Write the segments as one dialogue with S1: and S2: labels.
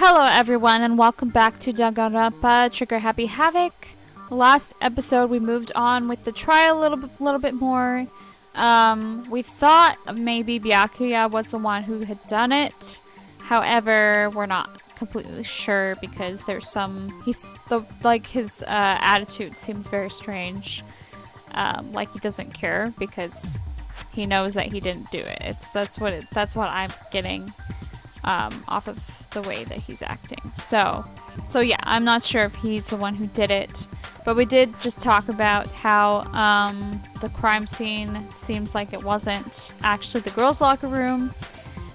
S1: Hello everyone and welcome back to Danganronpa Trigger Happy Havoc. Last episode we moved on with the trial a little bit more. We thought maybe Byakuya was the one who had done it. However, we're not completely sure because there's his attitude seems very strange. Like he doesn't care because he knows that he didn't do it. That's what I'm getting off of the way that he's acting. So yeah, I'm not sure if he's the one who did it, but we did just talk about how the crime scene seems like it wasn't actually the girls' locker room,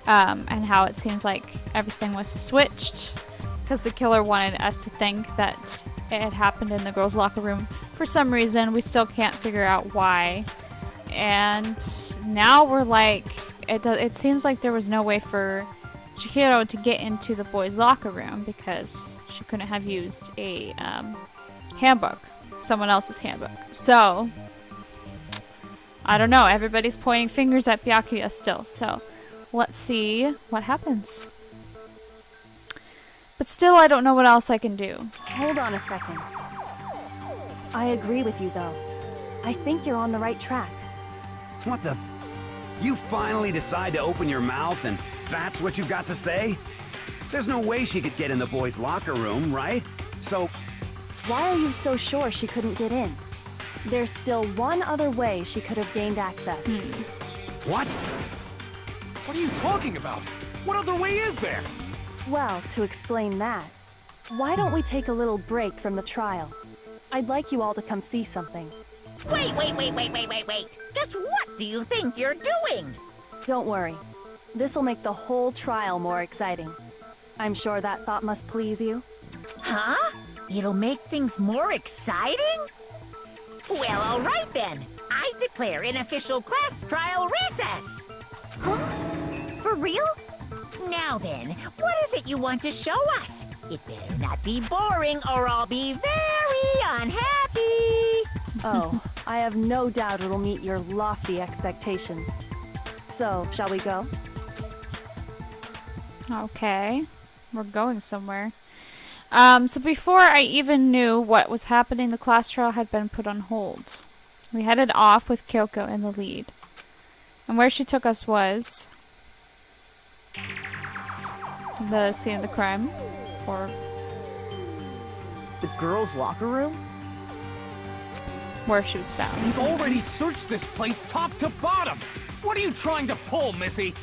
S1: and how it seems like everything was switched because the killer wanted us to think that it had happened in the girls' locker room for some reason. We still can't figure out why, and now we're like, it seems like there was no way for Chihiro to get into the boys' locker room because she couldn't have used a handbook, someone else's handbook. So, I don't know. Everybody's pointing fingers at Byakuya still. So, let's see what happens. But still, I don't know what else I can do.
S2: Hold on a second. I agree with you, though. I think you're on the right track.
S3: What the? You finally decide to open your mouth and that's what you've got to say? There's no way she could get in the boys' locker room, right? So...
S2: Why are you so sure she couldn't get in? There's still one other way she could have gained access.
S3: What?
S4: What are you talking about? What other way is there?
S2: Well, to explain that, why don't we take a little break from the trial? I'd like you all to come see something.
S5: Wait. Just what do you think you're doing?
S2: Don't worry. This'll make the whole trial more exciting. I'm sure that thought must please you.
S5: Huh? It'll make things more exciting? Well, all right then. I declare an official class trial recess.
S6: Huh? For real?
S5: Now then, what is it you want to show us? It better not be boring or I'll be very unhappy.
S2: Oh, I have no doubt it'll meet your lofty expectations. So, shall we go?
S1: Okay, we're going somewhere. So before I even knew what was happening, the class trial had been put on hold. We headed off with Kyoko in the lead. And where she took us was the scene of the crime, or
S7: the girls' locker room?
S1: Where she was found.
S4: We've already searched this place top to bottom! What are you trying to pull, Missy?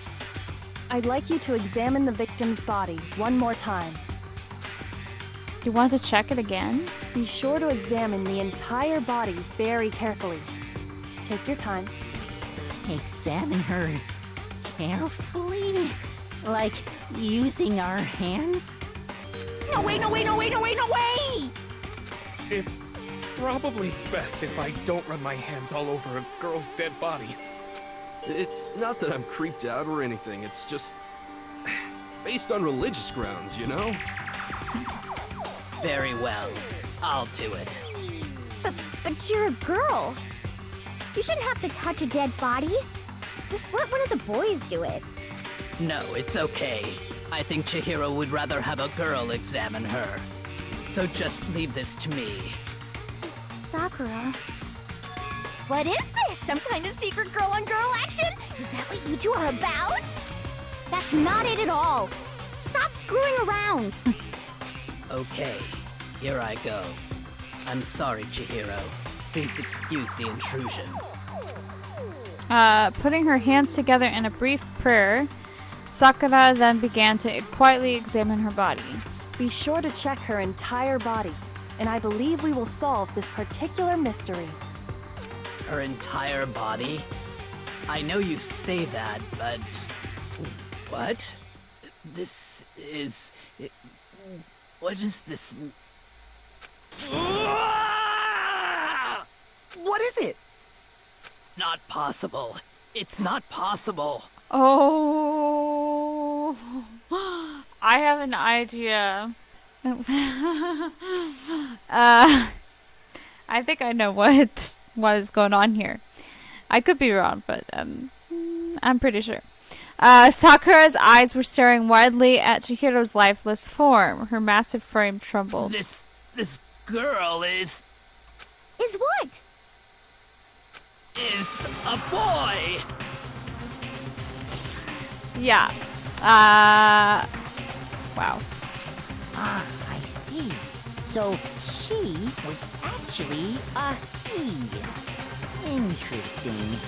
S2: I'd like you to examine the victim's body one more time.
S1: You want to check it again?
S2: Be sure to examine the entire body very carefully. Take your time.
S5: Examine her carefully? Like using our hands? No way!
S4: It's probably best if I don't run my hands all over a girl's dead body.
S8: It's not that I'm creeped out or anything, it's just based on religious grounds, you know?
S9: Very well. I'll do it.
S6: But you're a girl. You shouldn't have to touch a dead body. Just let one of the boys do it.
S9: No, it's okay. I think Chihiro would rather have a girl examine her. So just leave this to me.
S6: Sakura. What is this? Some kind of secret girl-on-girl action? Is that what you two are about? That's not it at all. Stop screwing around.
S9: Okay, here I go. I'm sorry, Chihiro. Please excuse the intrusion.
S1: Putting her hands together in a brief prayer, Sakura then began to quietly examine her body.
S2: Be sure to check her entire body, and I believe we will solve this particular mystery.
S9: Her entire body? I know you say that, but... What? This is... What is this?
S7: What is it?
S9: Not possible. It's not possible.
S1: Oh, I have an idea. I think I know what is going on here. I could be wrong, but I'm pretty sure. Sakura's eyes were staring widely at Chihiro's lifeless form. Her massive frame trembled.
S9: This girl is
S6: Is what?
S9: a boy.
S1: Yeah. Wow.
S5: Ah, I see. So she was actually a he. Interesting.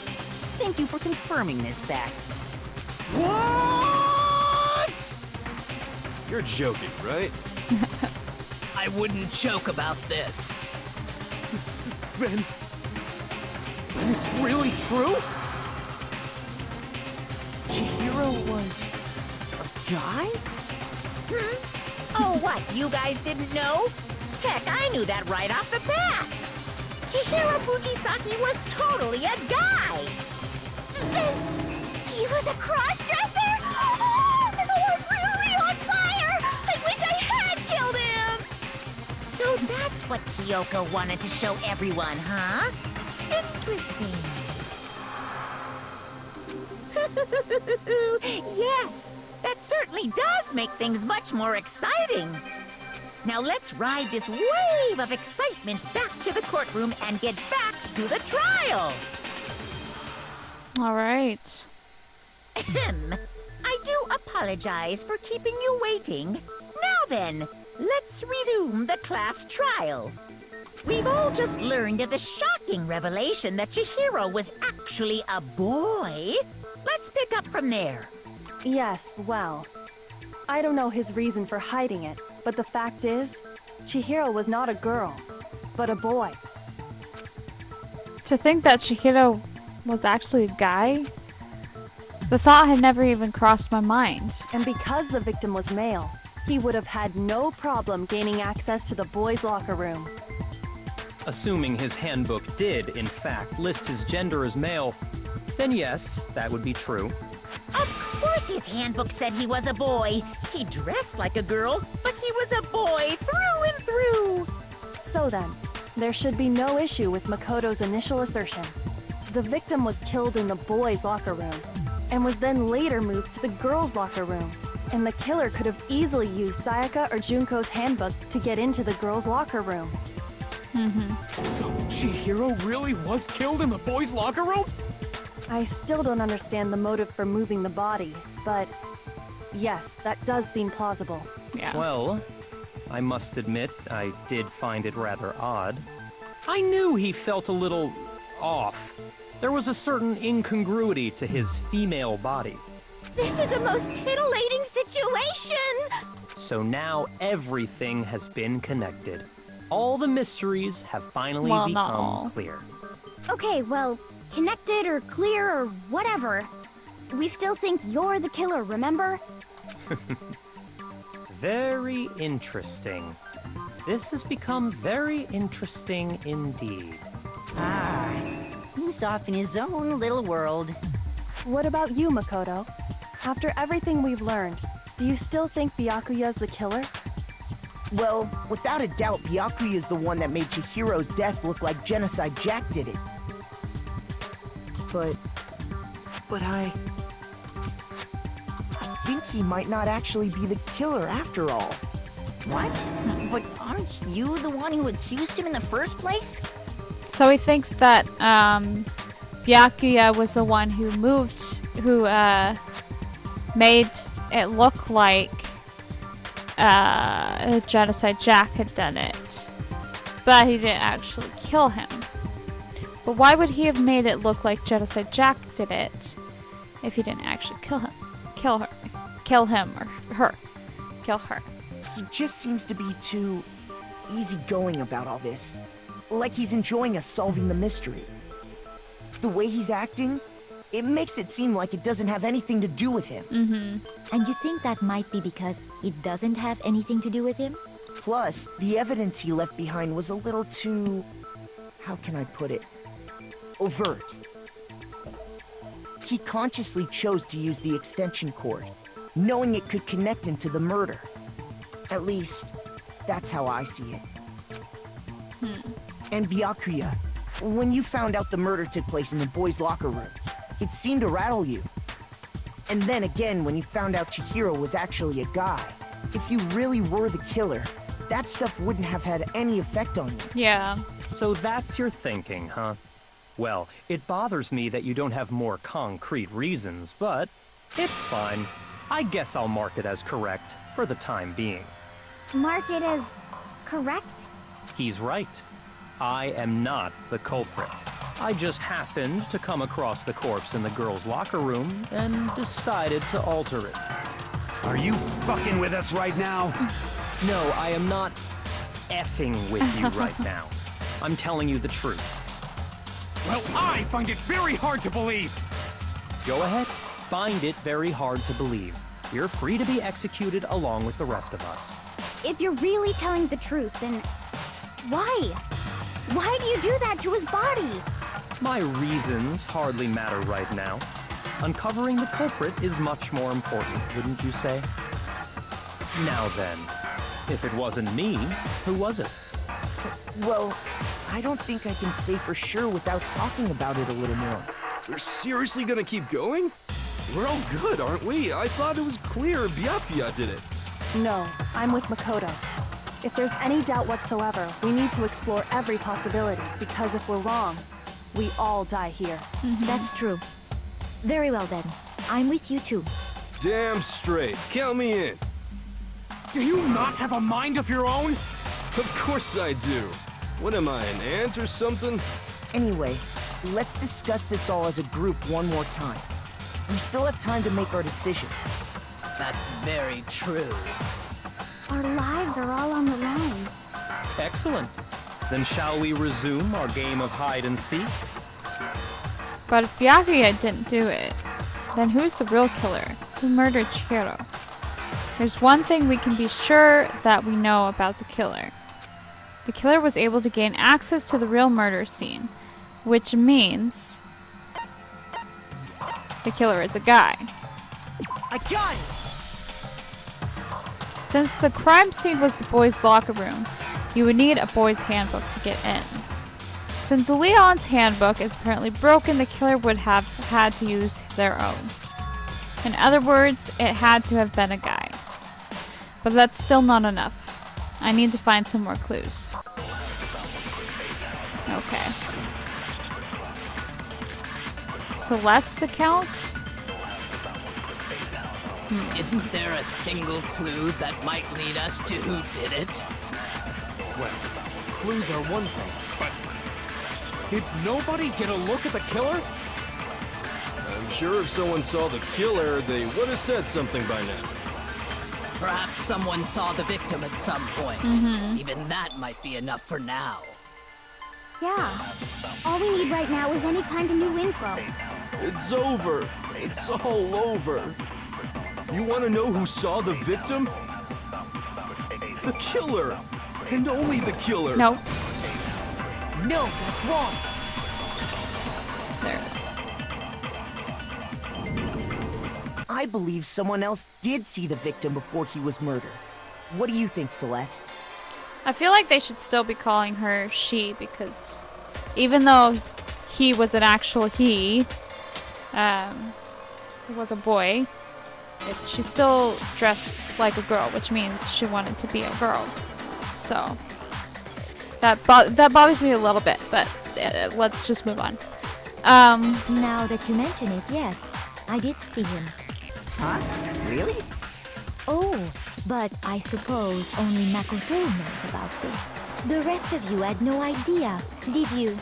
S5: Thank you for confirming this fact.
S8: What? You're joking, right?
S9: I wouldn't joke about this.
S4: Then it's really true?
S7: Chihiro was a guy?
S5: Oh, what? You guys didn't know? Heck, I knew that right off the bat. Chihiro Fujisaki was totally a guy.
S6: Then he was a cross-dresser? Oh, I'm really on fire! I wish I had killed him!
S5: So that's what Kyoko wanted to show everyone, huh? Interesting. Yes, that certainly does make things much more exciting. Now let's ride this wave of excitement back to the courtroom and get back to the trial.
S1: All right.
S5: Ahem. I do apologize for keeping you waiting. Now then, let's resume the class trial. We've all just learned of the shocking revelation that Chihiro was actually a boy. Let's pick up from there.
S2: Yes, well, I don't know his reason for hiding it, but the fact is, Chihiro was not a girl, but a boy.
S1: To think that Chihiro was actually a guy? The thought had never even crossed my mind.
S2: And because the victim was male, he would have had no problem gaining access to the boys' locker room.
S10: Assuming his handbook did, in fact, list his gender as male, then yes, that would be true.
S5: Of course his handbook said he was a boy. He dressed like a girl, but he was a boy through and through.
S2: So then, there should be no issue with Makoto's initial assertion. The victim was killed in the boys' locker room, and was then later moved to the girls' locker room. And the killer could have easily used Sayaka or Junko's handbook to get into the girls' locker room.
S4: So Chihiro really was killed in the boys' locker room?
S2: I still don't understand the motive for moving the body, but yes, that does seem plausible.
S1: Yeah.
S10: Well, I must admit, I did find it rather odd. I knew he felt a little off. There was a certain incongruity to his female body.
S6: This is a most titillating situation!
S10: So now everything has been connected. All the mysteries have finally
S1: Well, not
S10: become
S1: all.
S10: clear.
S6: Okay, well, connected or clear or whatever. We still think you're the killer, remember?
S10: Very interesting. This has become very interesting indeed.
S5: Ah, he's off in his own little world.
S2: What about you, Makoto? After everything we've learned, do you still think Byakuya's the killer?
S7: Well, without a doubt, Byakuya is the one that made Chihiro's death look like Genocide Jack did it. But I think he might not actually be the killer after all.
S5: What? But aren't you the one who accused him in the first place?
S1: So he thinks that Byakuya was the one who made it look like Genocide Jack had done it, but he didn't actually kill him. But why would he have made it look like Genocide Jack did it if he didn't actually kill him? Kill her.
S7: He just seems to be too easygoing about all this. Like he's enjoying us solving the mystery. The way he's acting, it makes it seem like it doesn't have anything to do with him.
S6: And you think that might be because it doesn't have anything to do with him?
S7: Plus, the evidence he left behind was a little too... how can I put it? Overt. He consciously chose to use the extension cord, knowing it could connect him to the murder. At least, that's how I see it. And Byakuya, when you found out the murder took place in the boys' locker room, it seemed to rattle you. And then again when you found out Chihiro was actually a guy. If you really were the killer, that stuff wouldn't have had any effect on you.
S1: Yeah.
S10: So that's your thinking, huh? Well, it bothers me that you don't have more concrete reasons, but it's fine. I guess I'll mark it as correct for the time being.
S6: Mark it as correct?
S10: He's right. I am not the culprit. I just happened to come across the corpse in the girls' locker room and decided to alter it.
S3: Are you fucking with us right now?
S10: No, I am not effing with you right now. I'm telling you the truth.
S4: Well, I find it very hard to believe.
S10: Go ahead. Find it very hard to believe. You're free to be executed along with the rest of us.
S6: If you're really telling the truth, then why? Why do you do that to his body?
S10: My reasons hardly matter right now. Uncovering the culprit is much more important, wouldn't you say? Now then, if it wasn't me, who was it?
S7: Well, I don't think I can say for sure without talking about it a little more.
S8: We're seriously gonna keep going? We're all good, aren't we? I thought it was clear Byakuya did it.
S2: No, I'm with Makoto. If there's any doubt whatsoever, we need to explore every possibility, because if we're wrong, we all die here.
S6: That's true. Very well then. I'm with you too.
S8: Damn straight. Count me in.
S4: Do you not have a mind of your own?
S8: Of course I do. What am I, an ant or something?
S7: Anyway, let's discuss this all as a group one more time. We still have time to make our decision.
S9: That's very true.
S6: Our lives are all on the line.
S10: Excellent. Then shall we resume our game of hide and seek?
S1: But if Byakuya didn't do it, then who's the real killer? Who murdered Chihiro? There's one thing we can be sure that we know about the killer. The killer was able to gain access to the real murder scene, which means the killer is a guy.
S7: I got it!
S1: Since the crime scene was the boys' locker room, you would need a boys' handbook to get in. Since Leon's handbook is apparently broken, the killer would have had to use their own. In other words, it had to have been a guy. But that's still not enough. I need to find some more clues. Okay. Celeste's account?
S9: Isn't there a single clue that might lead us to who did it?
S4: Well, clues are one thing, but did nobody get a look at the killer?
S8: I'm sure if someone saw the killer, they would have said something by now.
S9: Perhaps someone saw the victim at some point. Even that might be enough for now.
S6: Yeah. All we need right now is any kind of new info.
S8: It's over. It's all over. You want to know who saw the victim? The killer. And only the killer.
S1: No.
S7: No, that's wrong!
S1: There.
S7: I believe someone else did see the victim before he was murdered. What do you think, Celeste?
S1: I feel like they should still be calling her she, because even though he was an actual he, it was a boy, she's still dressed like a girl, which means she wanted to be a girl. So that bothers me a little bit, but let's just move on.
S6: Now that you mention it, yes, I did see him.
S7: Huh? Really?
S6: Oh, but I suppose only Makoto knows about this. The rest of you had no idea, did you?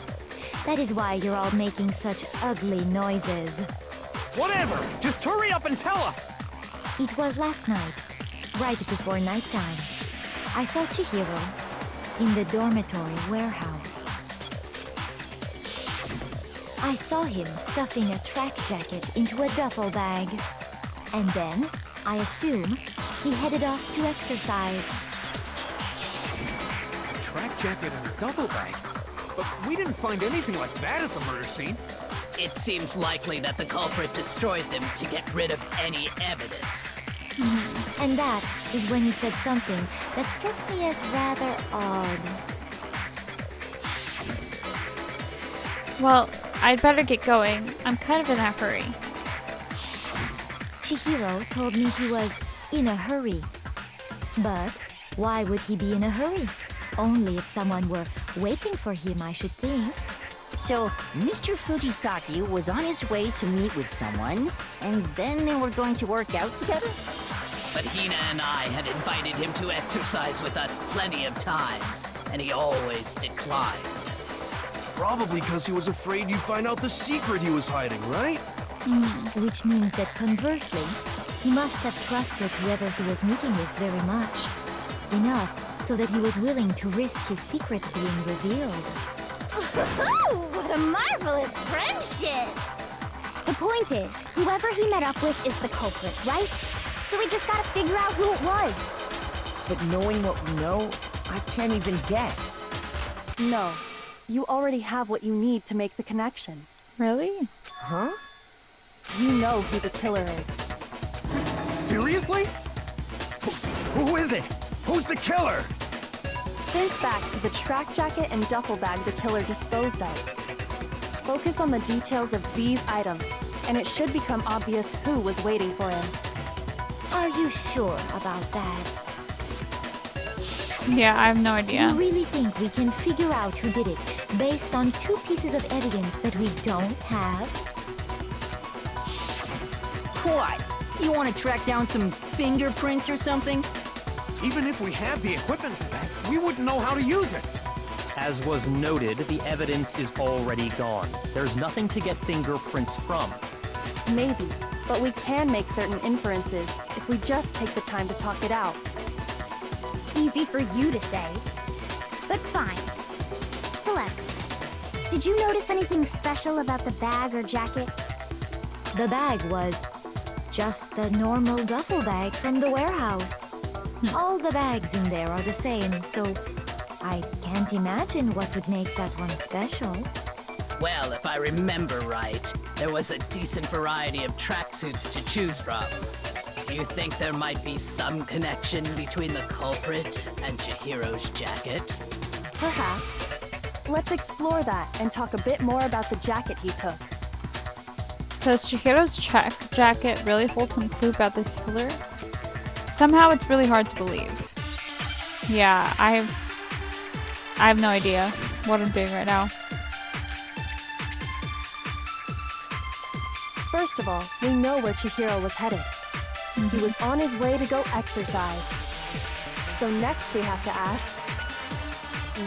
S6: That is why you're all making such ugly noises.
S4: Whatever! Just hurry up and tell us!
S6: It was last night, right before nighttime. I saw Chihiro in the dormitory warehouse. I saw him stuffing a track jacket into a duffel bag. And then, I assume, he headed off to exercise.
S4: A track jacket and a duffel bag? But we didn't find anything like that at the murder scene.
S9: It seems likely that the culprit destroyed them to get rid of any evidence.
S6: And that is when he said something that struck me as rather odd.
S1: Well, I'd better get going. I'm kind of in a hurry.
S6: Chihiro told me he was in a hurry. But why would he be in a hurry? Only if someone were waiting for him, I should think.
S5: So, Mr. Fujisaki was on his way to meet with someone, and then they were going to work out together?
S9: But Hina and I had invited him to exercise with us plenty of times, and he always declined.
S8: Probably because he was afraid you'd find out the secret he was hiding, right?
S6: Which means that conversely, he must have trusted whoever he was meeting with very much. Enough so that he was willing to risk his secret being revealed. What a marvelous friendship! The point is, whoever he met up with is the culprit, right? So we just gotta figure out who it was.
S7: But knowing what we know, I can't even guess.
S2: No. You already have what you need to make the connection.
S1: Really?
S7: Huh?
S2: You know who the killer is.
S4: Seriously?
S3: Who is it? Who's the killer?
S2: Think back to the track jacket and duffel bag the killer disposed of. Focus on the details of these items, and it should become obvious who was waiting for him.
S6: Are you sure about that?
S1: Yeah, I have no
S6: You
S1: idea.
S6: really think we can figure out who did it based on 2 pieces of evidence that we don't have?
S5: What? You want to track down some fingerprints or something?
S4: Even if we had the equipment for that, we wouldn't know how to use it.
S10: As was noted, the evidence is already gone. There's nothing to get fingerprints from.
S2: Maybe, but we can make certain inferences if we just take the time to talk it out.
S6: Easy for you to say. But fine. Celeste, did you notice anything special about the bag or jacket? The bag was just a normal duffel bag from the warehouse. All the bags in there are the same, so I can't imagine what would make that one special.
S9: Well, if I remember right, there was a decent variety of tracksuits to choose from. Do you think there might be some connection between the culprit and Chihiro's jacket?
S2: Perhaps. Let's explore that and talk a bit more about the jacket he took.
S1: Does Chihiro's jacket really hold some clue about the killer? Somehow it's really hard to believe. Yeah, I have no idea what I'm doing right now.
S2: First of all, we know where Chihiro was headed. He was on his way to go exercise. So next we have to ask,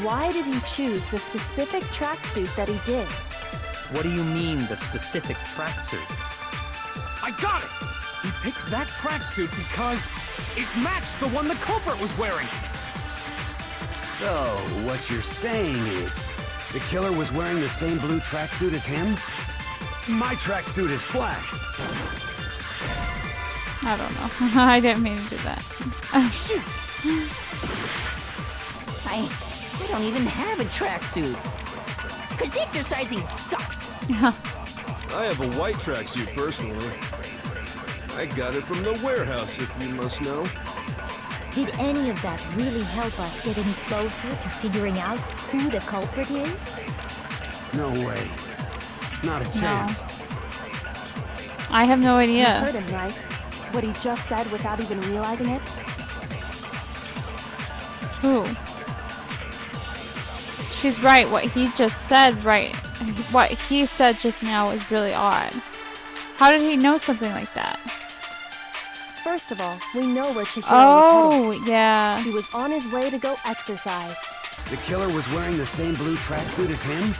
S2: why did he choose the specific tracksuit that he did?
S10: What do you mean, the specific tracksuit?
S4: I got it! He picks that tracksuit because it matched the one the culprit was wearing.
S3: So, what you're saying is, the killer was wearing the same blue tracksuit as him? My tracksuit is black.
S1: I don't know. I didn't mean to do that.
S5: Shoot! I don't even have a tracksuit. Cause exercising sucks.
S8: I have a white tracksuit personally. I got it from the warehouse, if you must know.
S6: Did any of that really help us get any closer to figuring out who the culprit is?
S3: No way. Not a chance.
S1: I have no
S2: You
S1: idea.
S2: heard him, right? What he just said without even realizing it?
S1: Who? She's right. What he just said, right? What he said just now is really odd. How did he know something like that?
S2: First of all, we know where Chihiro was
S1: Oh,
S2: headed.
S1: yeah.
S2: He was on his way to go exercise.
S3: The killer was wearing the same blue tracksuit as him?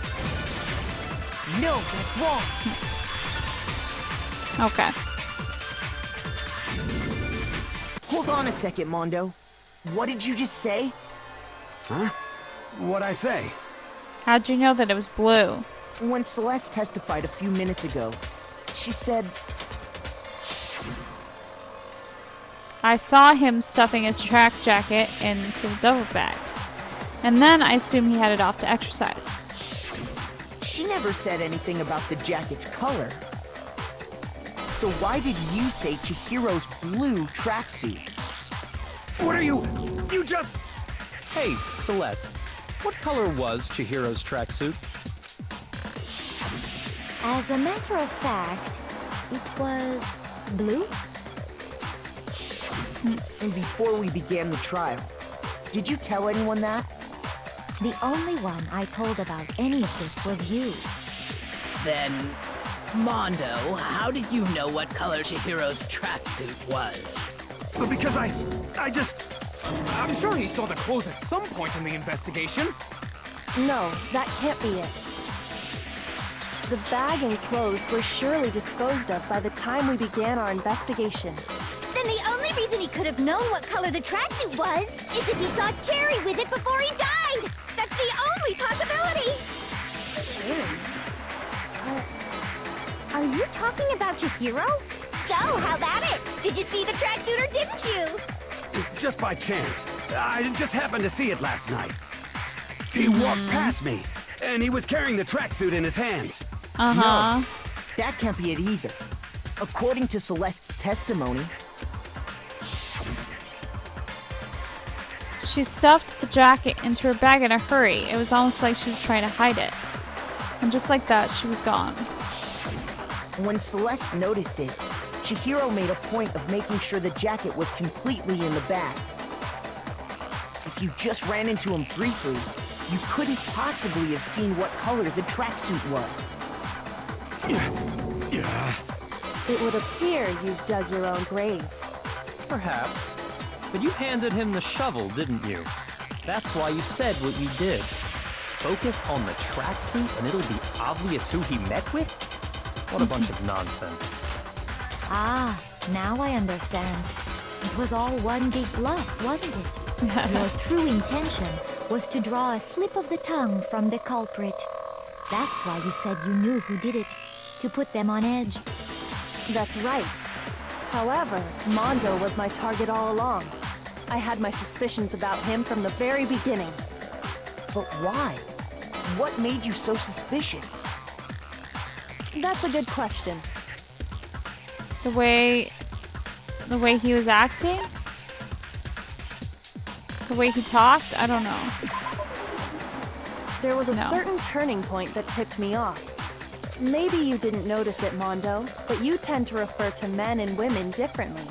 S7: No, that's wrong.
S1: Okay.
S7: Hold on a second, Mondo. What did you just say?
S3: Huh? What'd I say?
S1: How'd you know that it was blue?
S7: When Celeste testified a few minutes ago, she said,
S1: I saw him stuffing a track jacket into the duffel bag. And then I assume he headed off to exercise.
S7: she never said anything about the jacket's color. So why did you say Chihiro's blue tracksuit?
S8: What are you? You just...
S10: Hey, Celeste, what color was Chihiro's tracksuit?
S6: As a matter of fact, it was blue.
S7: before we began the trial. Did you tell anyone that?
S6: The only one I told about any of this was you.
S9: Then, Mondo, how did you know what color Chihiro's tracksuit was?
S3: But because I'm
S4: sure he saw the clothes at some point in the investigation.
S2: No, that can't be it. The bag and clothes were surely disposed of by the time we began our investigation.
S6: Then the only reason he could have known what color the tracksuit was is if he saw Cherry with it before he died! That's the only possibility! Cherry? Are you talking about Chihiro? So, how about it? Did you see the tracksuit or didn't you?
S3: just by chance. I just happened to see it last night. He walked past me, and he was carrying the tracksuit in his hands.
S1: Uh-huh.
S7: No, that can't be it either. According to Celeste's testimony,
S1: She stuffed the jacket into her bag in a hurry. It was almost like she was trying to hide it. And just like that, she was gone.
S7: when Celeste noticed it, Chihiro made a point of making sure the jacket was completely in the bag. If you just ran into him briefly, you couldn't possibly have seen what color the tracksuit was.
S3: Yeah.
S2: It would appear you've dug your own grave.
S10: Perhaps. But you handed him the shovel, didn't you? That's why you said what you did. Focus on the tracksuit and it'll be obvious who he met with? What a bunch of nonsense.
S6: Ah, now I understand. It was all one big bluff, wasn't it? Your true intention was to draw a slip of the tongue from the culprit. That's why you said you knew who did it, to put them on edge.
S2: That's right. However, Mondo was my target all along. I had my suspicions about him from the very beginning.
S7: But why? What made you so suspicious?
S2: That's a good question.
S1: The way he was acting? The way he talked? I don't know.
S2: There was a
S1: No.
S2: certain turning point that tipped me off. Maybe you didn't notice it, Mondo, but you tend to refer to men and women differently.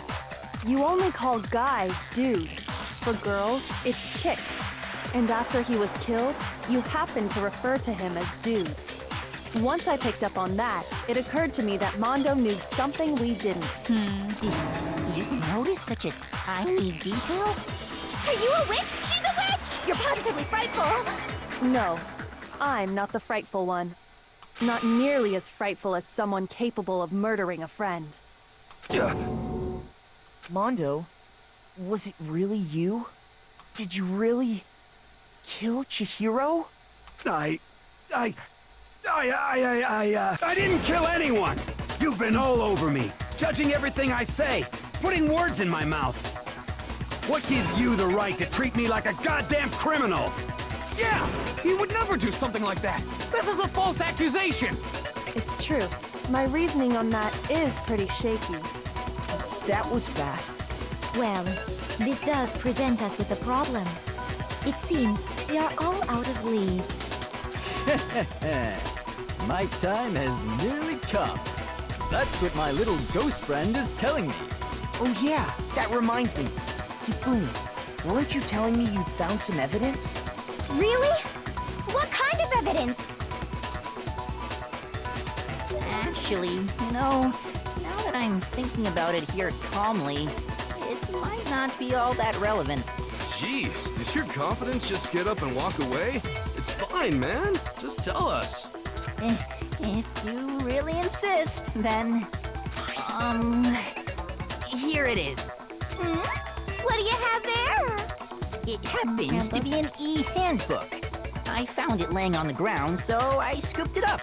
S2: You only call guys dude. For girls, it's chick. And after he was killed, you happened to refer to him as dude. Once I picked up on that, it occurred to me that Mondo knew something we didn't.
S5: You notice such a tiny detail?
S6: Are you a witch? She's a witch! You're positively frightful!
S2: No, I'm not the frightful one. Not nearly as frightful as someone capable of murdering a friend.
S7: Mondo, was it really you? Did you really kill Chihiro?
S3: I didn't kill anyone! You've been all over me, judging everything I say, putting words in my mouth. What gives you the right to treat me like a goddamn criminal?
S4: Yeah, he would never do something like that. This is a false accusation.
S2: It's true. My reasoning on that is pretty shaky.
S7: That was fast.
S6: Well, this does present us with a problem. It seems we are all out of leads.
S11: My time has nearly come. That's what my little ghost friend is telling me.
S7: Oh yeah, that reminds me. Hifumi, weren't you telling me you'd found some evidence?
S6: Really? What kind of evidence?
S5: Actually, now that I'm thinking about it here calmly, it might not be all that relevant.
S8: Jeez, does your confidence just get up and walk away? It's fine, man. Just tell us.
S5: If you really insist, then... Here it is.
S6: What do you have there?
S5: It happens to be an e-handbook. I found it laying on the ground, so I scooped it up.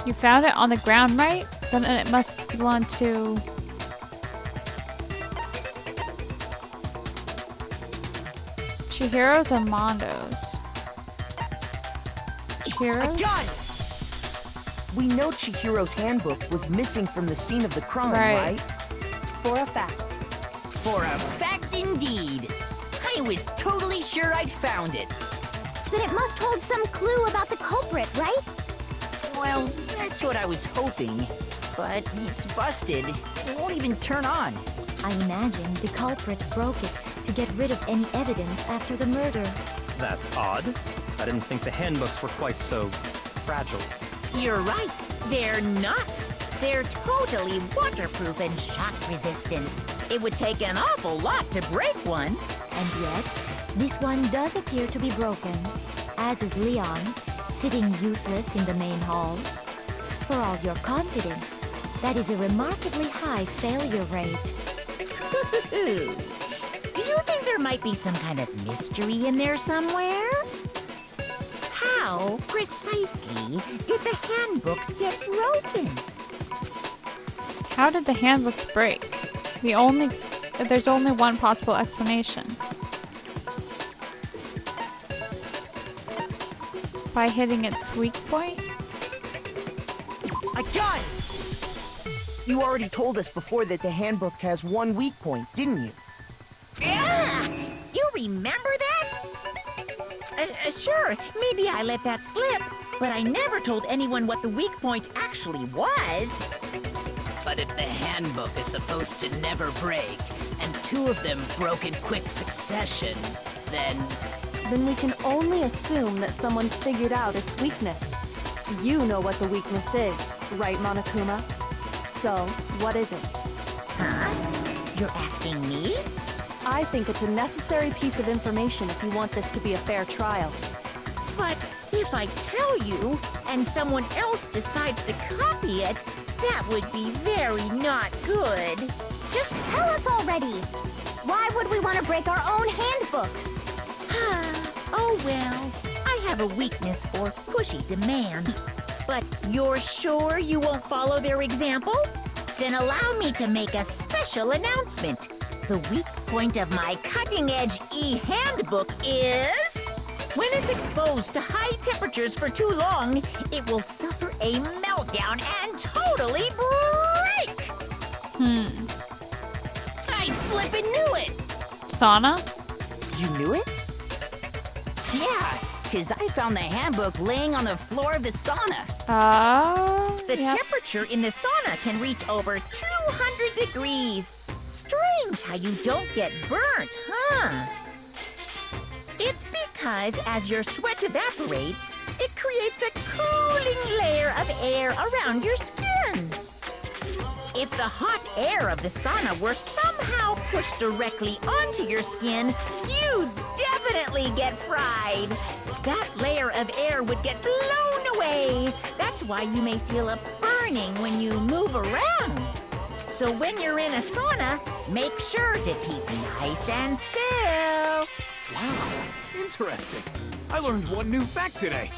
S1: You found it on the ground, right? Then it must belong to... Chihiro's or Mondo's? Chihiro?
S7: I got it! We know Chihiro's handbook was missing from the scene of the crime,
S1: Right.
S7: right?
S2: For a fact.
S5: For a fact indeed. I was totally sure I'd found it.
S6: Then it must hold some clue about the culprit, right?
S5: Well, that's what I was hoping. But it's busted. It won't even turn on.
S6: I imagine the culprit broke it to get rid of any evidence after the murder.
S10: That's odd. I didn't think the handbooks were quite so fragile.
S5: You're right. They're not. They're totally waterproof and shock resistant. It would take an awful lot to break one.
S6: And yet, this one does appear to be broken, as is Leon's, sitting useless in the main hall. For all your confidence, that is a remarkably high failure rate.
S5: Do you think there might be some kind of mystery in there somewhere? How precisely did the handbooks get broken?
S1: How did the handbooks break? There's only one possible explanation. By hitting its weak point?
S7: I got it! You already told us before that the handbook has one weak point, didn't you?
S5: Yeah! You remember that? Sure, maybe I let that slip, but I never told anyone what the weak point actually was.
S9: But if the handbook is supposed to never break, and two of them broke in quick succession, then
S2: we can only assume that someone's figured out its weakness. You know what the weakness is, right, Monokuma? So, what is it?
S5: Huh? You're asking me?
S2: I think it's a necessary piece of information if you want this to be a fair trial.
S5: But if I tell you, and someone else decides to copy it, that would be very not good.
S6: Just tell us already! Why would we want to break our own handbooks?
S5: Oh well, I have a weakness for pushy demands. But you're sure you won't follow their example? Then allow me to make a special announcement. The weak point of my cutting-edge e-handbook is... when it's exposed to high temperatures for too long, it will suffer a meltdown and totally break!
S9: I flippin' knew it!
S1: Sauna?
S7: You knew it?
S9: Yeah, because I found the handbook laying on the floor of the sauna.
S5: The temperature in the sauna can reach over 200 degrees. Strange how you don't get burnt, huh? It's because as your sweat evaporates, it creates a cooling layer of air around your skin. If the hot air of the sauna were somehow pushed directly onto your skin, you'd definitely get fried. That layer of air would get blown away. That's why you may feel a burning when you move around. So when you're in a sauna, make sure to keep nice and still.
S4: Wow, interesting. I learned one new fact today.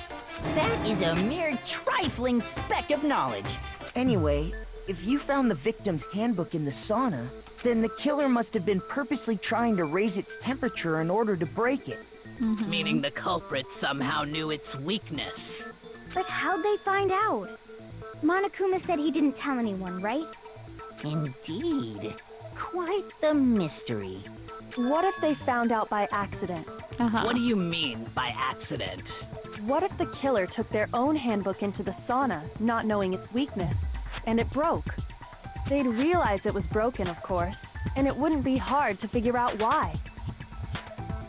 S5: That is a mere trifling speck of knowledge.
S7: Anyway, if you found the victim's handbook in the sauna, then the killer must have been purposely trying to raise its temperature in order to break it.
S9: Meaning the culprit somehow knew its weakness.
S6: But how'd they find out? Monokuma said he didn't tell anyone, right?
S5: Indeed. Quite the mystery.
S2: What if they found out by accident?
S9: What do you mean by accident?
S2: What if the killer took their own handbook into the sauna, not knowing its weakness, and it broke? They'd realize it was broken, of course, and it wouldn't be hard to figure out why.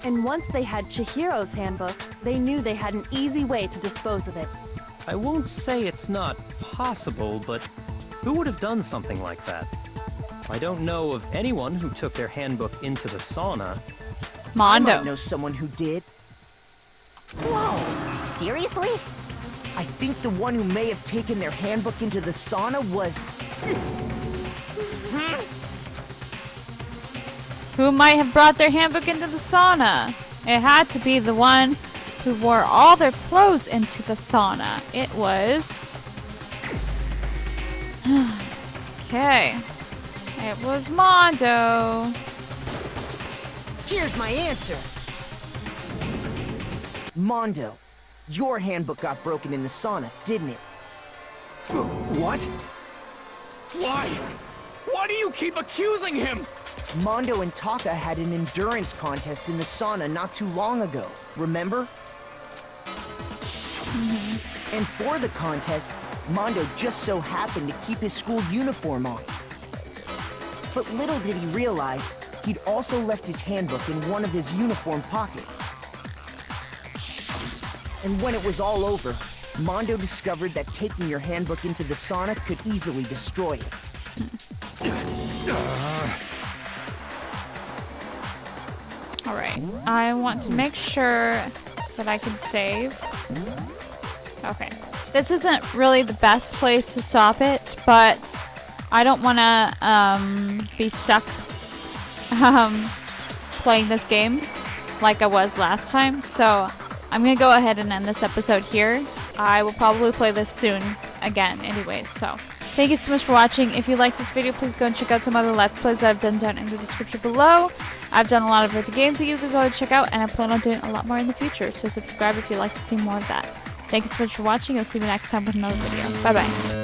S2: And once they had Chihiro's handbook, they knew they had an easy way to dispose of it.
S10: I won't say it's not possible, but who would have done something like that? I don't know of anyone who took their handbook into the sauna.
S7: I
S1: Mondo.
S7: might know someone who did.
S5: Whoa, seriously?
S7: I think the one who may have taken their handbook into the sauna was...
S1: Who might have brought their handbook into the sauna? It had to be the one who wore all their clothes into the sauna. It was... Okay. It was Mondo.
S7: Here's my answer. Mondo, your handbook got broken in the sauna, didn't it?
S4: What? Why? Why do you keep accusing him?
S7: Mondo and Taka had an endurance contest in the sauna not too long ago, remember? And for the contest, Mondo just so happened to keep his school uniform on. But little did he realize, he'd also left his handbook in one of his uniform pockets. And when it was all over, Mondo discovered that taking your handbook into the sauna could easily destroy it.
S1: Alright, I want to make sure that I can save. Okay. This isn't really the best place to stop it, but I don't want to be stuck playing this game like I was last time, so I'm going to go ahead and end this episode here. I will probably play this soon again anyways, so thank you so much for watching. If you like this video, please go and check out some other Let's Plays that I've done down in the description below. I've done a lot of other games that you can go and check out, and I plan on doing a lot more in the future, so subscribe if you'd like to see more of that. Thank you so much for watching. I'll see you next time with another video. Bye-bye.